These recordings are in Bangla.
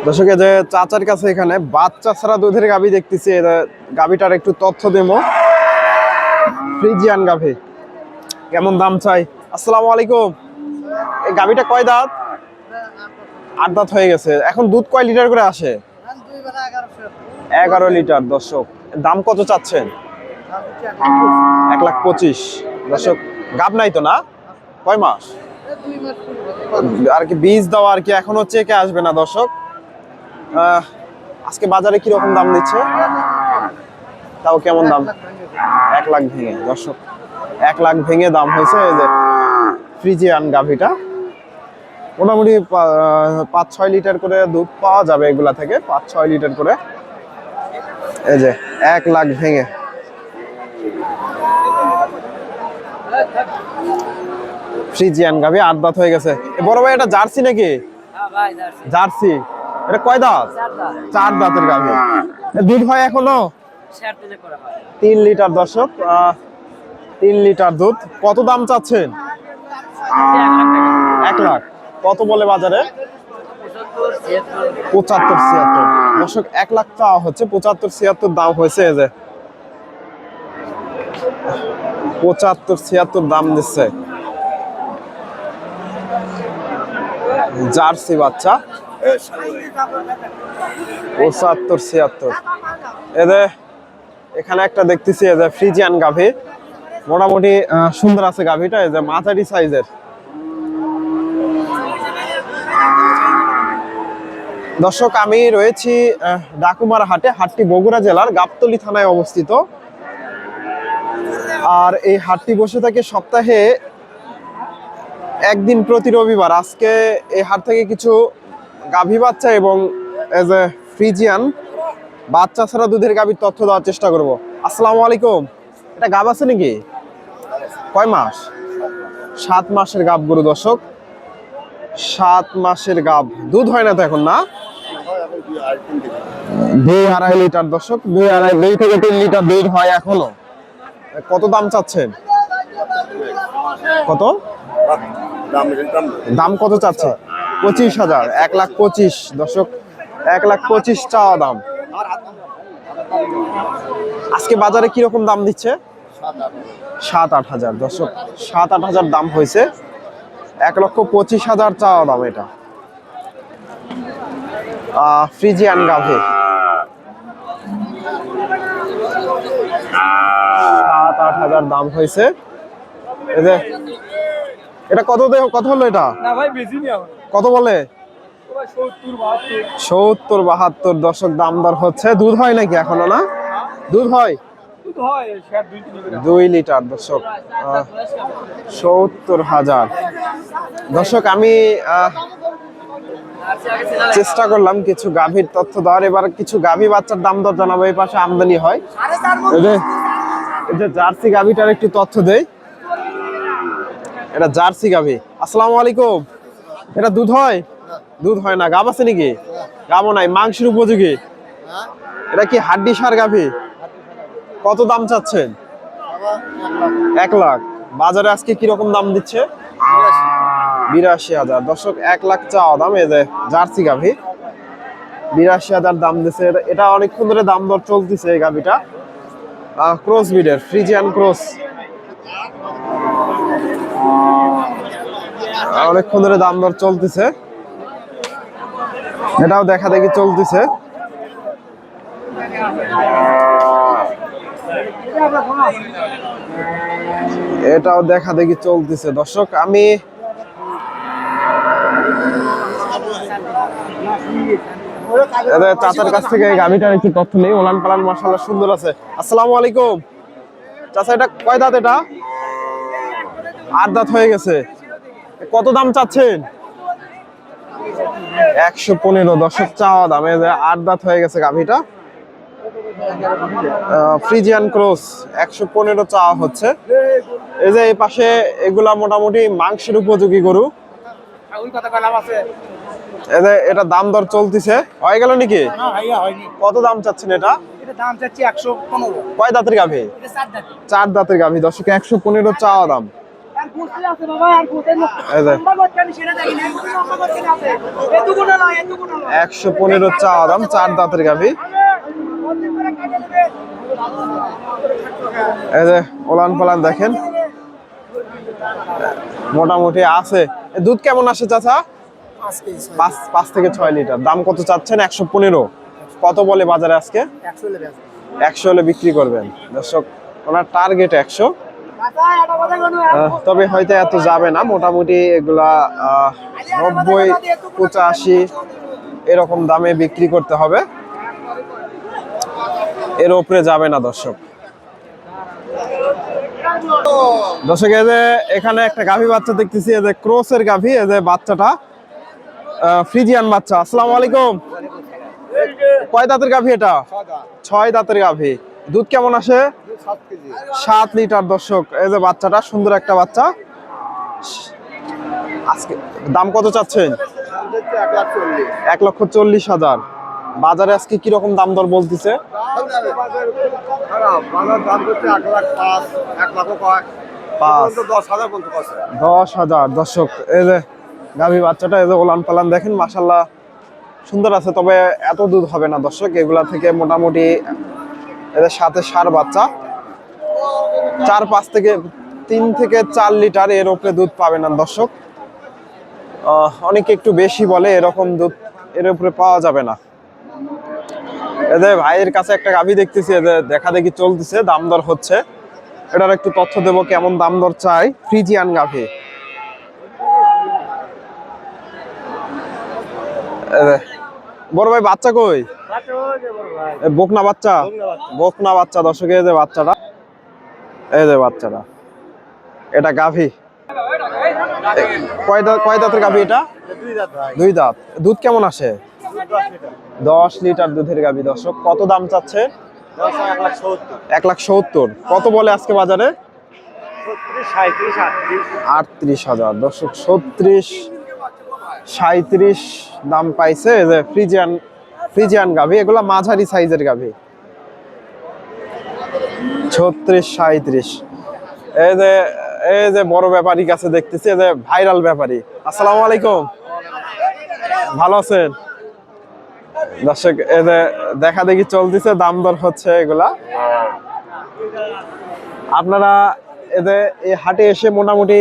দর্শক যে চাচার কাছে এখানে বাচ্চা ছাড়া দুধের গাভী দেখতেছি। গাভীটার একটু তথ্য দেবো। ফ্রিজিয়ান গাভী, কেমন দাম চাই? আসসালামু আলাইকুম। এই গাভীটা কয় দাঁত? 8 দাঁত হয়ে গেছে। এখন দুধ কয় লিটার করে আসে? 11 লিটার। দর্শক দাম কত চাচ্ছেন? 1,25,000। দর্শক গাব নাই তো না? কয় মাস আর কি বীজ দেওয়া আর কি, এখনো চেকে আসবে না। দর্শক আজকে বাজারে কি রকম দাম দিচ্ছে? তাও কেমন দাম? 1 লাখ ভেঙে। দর্শক 1 লাখ ভেঙে দাম হয়েছে এই যে ফ্রিজিয়ান গাভীটা। মোটামুটি 5-6 লিটার করে দুধ পাওয়া যাবে এগুলা থেকে, 5-6 লিটার করে। এই যে 1 লাখ ভেঙে ফ্রিজিয়ান গাভী, 8 দাঁত হয়ে গেছে। বড় ভাই এটা জার্সি নাকি? জার্সি। এটা কয় দাঁত? 4 দাঁতের গাভী। দুধ হয় এখনো 3 লিটার। দর্শক 3 লিটার দুধ। কত দাম চাচ্ছেন? 1 লাখ। কত বলে বাজারে? 75-76। দর্শক 1 লাখ চাওয়া হচ্ছে, 75-76 দাম হয়েছে। এই যে 75-76 দাম দিচ্ছে। জার্সি বাচ্চা 75-76। এদের এখানে একটা দেখতেছি এই যে ফ্রিজিয়ান গাভী, মোটামুটি সুন্দর আছে গাভীটা। এই যে মাঝারি সাইজের। দর্শক আমি রয়েছি ডাকুমারা হাটে। হাটটি বগুড়া জেলার গাবতলী থানায় অবস্থিত। আর এই হাটটি বসে থাকে সপ্তাহে একদিন, প্রতি রবিবার। আজকে এই হাট থেকে কিছু গাভী বাচ্চা এবং এজ এ ফ্রিজিয়ান বাচ্চা ছাড়া দুধের গাভীর তথ্য দেওয়ার চেষ্টা করব। আসসালামু আলাইকুম। এটা গাভ আছে নাকি? কয় মাস? 7 মাসের গাভ গরু। দর্শক 7 মাসের গাভ। দুধ হয় না তো এখন? না, 2-2.5 লিটার। দর্শক 2 থেকে 3 লিটার দুধ হয় এখনো। কত দাম চাচ্ছেন? কত দাম কত চাচ্ছে? 25,000। 1,25,000। দর্শক 1,25,000 চাওয়া দাম। আজকে বাজারে কিরকম দাম দিচ্ছে? 7-8 হাজার। দর্শক 7-8 হাজার দাম হয়েছে। 1,25,000 চাওয়া দাম। এটা ফ্রিজিয়ান গাভী, 7-8 হাজার দাম হয়েছে। এটা কত হলো? এটা কত বলে? 70-72। দর্শক দাম দর হচ্ছে। দুধ হয় নাকি এখনো? না, দুধ হয় 2 লিটার। দর্শক 70,000। দর্শক আমি চেষ্টা করলাম কিছু গাভীর তথ্য দেওয়ার। এবার কিছু গাভী বাচ্চার দাম দর জানাবো। এই পাশে আমদানি হয়। এই যে জার্সি গাভীটার একটু তথ্য দেই। এটা জার্সি গাভী। আসসালামু আলাইকুম। এটা দুধ হয়? দুধ হয় না। গাভ আছে নাকি? গাভও নাই, মাংসের উপযোগী। এটা কি হাড্ডি সার গাভী? কত দাম চাচ্ছেন? 1 লাখ। বাজারে আজকে কিরকম দাম দিচ্ছে? 82,000। দর্শক 1 লাখ চাওয়া দাম। এই যে জার্সি গাভী, 82,000 দাম দিচ্ছে। এটা অনেকক্ষণ ধরে দাম দর চলতেছে। এই গাভীটা ক্রস ব্রিডের, ফ্রিজিয়ান ক্রস। অনেকক্ষণ ধরে দাম দর চলতেছে। এটাও দেখা দেখি চলতেছে। এটাও দেখা দেখি চলতেছে। দর্শক আমি চাচার কাছ থেকে গাভীটার একটু তথ্য নেই। ওলান পালান মাশাআল্লাহ সুন্দর আছে। আসসালামু আলাইকুম। চাচা এটা কয় দাঁত? এটা 8 দাঁত হয়ে গেছে। কত দাম চাচ্ছেন? 115। দর্শক চাওয়া দাম। 8 দাঁত হয়ে গেছে গাভীটা, ফ্রিজিয়ান ক্রস। 115 চাওয়া হচ্ছে। এই যে এই পাশে এগুলা মোটামুটি মাংসের উপযোগী গরু। এটা দাম দর চলতেছে। হয়ে গেল নাকি? কত দাম চাচ্ছেন? এটা দাম চাচ্ছি 115। কয় দাঁতের গাভী? 4 দাঁতের গাভী। দর্শক 115 চাওয়া দাম। এই যে 115 চাওয়া দাম, 4 দাঁতের গাভী। এই যে ওলান পালান দেখেন, মোটামুটি আছে। দুধ কেমন আসে চাচা? 5 থেকে 6 লিটার। দাম কত চাচ্ছেন? 115। কত বলে বাজারে আজকে? 100 হলে বিক্রি করবেন। দর্শক, ওনার টার্গেট 100, তবে হয়তো এত যাবে না। মোটামুটি এগুলা 90, 85 এরকম দামে বিক্রি করতে হবে, এর উপরে যাবে না দর্শক। দর্শক, এই যে এখানে একটা গাভী বাচ্চা দেখতেছি, এই যে ক্রসের গাভী। এই যে বাচ্চাটা ফ্রিজিয়ান বাচ্চা। আসসালামু আলাইকুম। কয় দাঁতের গাভী এটা? 6 দাঁতের গাভী। দুধ কেমন আসে? 7 লিটার। দর্শক, এই যে বাচ্চাটা, সুন্দর একটা বাচ্চা। আজকে দাম কত চাচ্ছেন? 1,40,000। বাজারে আজকে কিরকম দাম দর বলতেছে? 10,000। দর্শক, এই যে গাভী বাচ্চাটা, এই যে ওলান পালান দেখেন, মাশাল্লাহ সুন্দর আছে। তবে এত দুধ হবে না দর্শক, এগুলা থেকে মোটামুটি এদের সাথে সার বাচ্চা 3 থেকে 4 লিটার এর উপরে দুধ পাবে না দর্শক। অনেকে একটু বেশি বলে, এরকম দুধ এর উপরে পাওয়া যাবে না। এদের ভাইয়ের কাছে একটা গাভী দেখতেছি, এদের দেখা দেখি চলতেছে, দাম দর হচ্ছে। এটার একটু তথ্য দেবো কেমন দাম দর চাই। ফ্রিজিয়ান গাভী। বড় ভাই বাচ্চা কই? বকনা বাচ্চা, বকনা বাচ্চা। দর্শক, এই যে বাচ্চাটা, এই যে বাচ্চাটা, এটা গাভী। কয় দাঁতের গাভী এটা? 2 দাঁত। দুধ কেমন আসে? 10 লিটার দুধের গাভী। দর্শক, কত দাম চাচ্ছে? 1,70,000। কত বলে আজকে বাজারে? 38,000। দর্শক, 36, 37 দাম পাইছে। এই যে ফ্রিজিয়ান গাভী, এগুলা মাঝারি সাইজের গাভী। 36, 37। এই যে বড় ব্যাপারী কাছে দেখতেছি, এই যে ভাইরাল ব্যাপারী। আসসালামু আলাইকুম, ভালো আছেন? দর্শক, এই যে দেখা দেখি চলতেছে, দাম দর হচ্ছে এগুলা। আপনারা এদের এই হাটে এসে মোটামুটি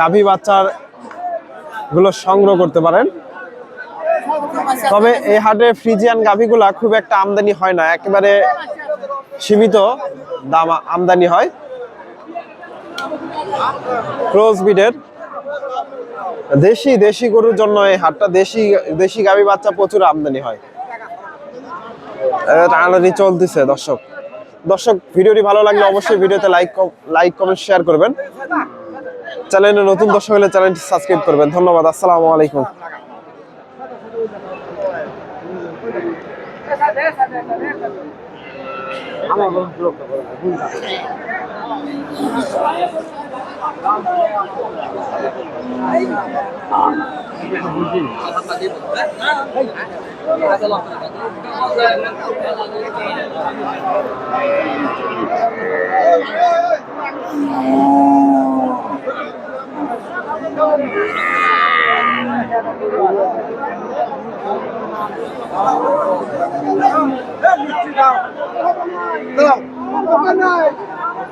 গাভী বাচ্চার গুলো সংগ্রহ করতে পারেন। তবে এই হাটে ফ্রিজিয়ান গাভীগুলা খুব একটা আমদানি হয় না, একেবারে সীমিত দাম আমদানি হয়। ক্রস বিডের দেশি গরুর জন্য এই হাটটা, দেশি গাভী বাচ্চা প্রচুর আমদানি হয়। টানাটানি চলতেছে দর্শক, ভিডিওটি ভালো লাগলে অবশ্যই ভিডিওতে লাইক কমেন্ট শেয়ার করবেন। চ্যানেলে নতুন দর্শক হলে চ্যানেলটি সাবস্ক্রাইব করবেন। ধন্যবাদ। আসসালামু আলাইকুম।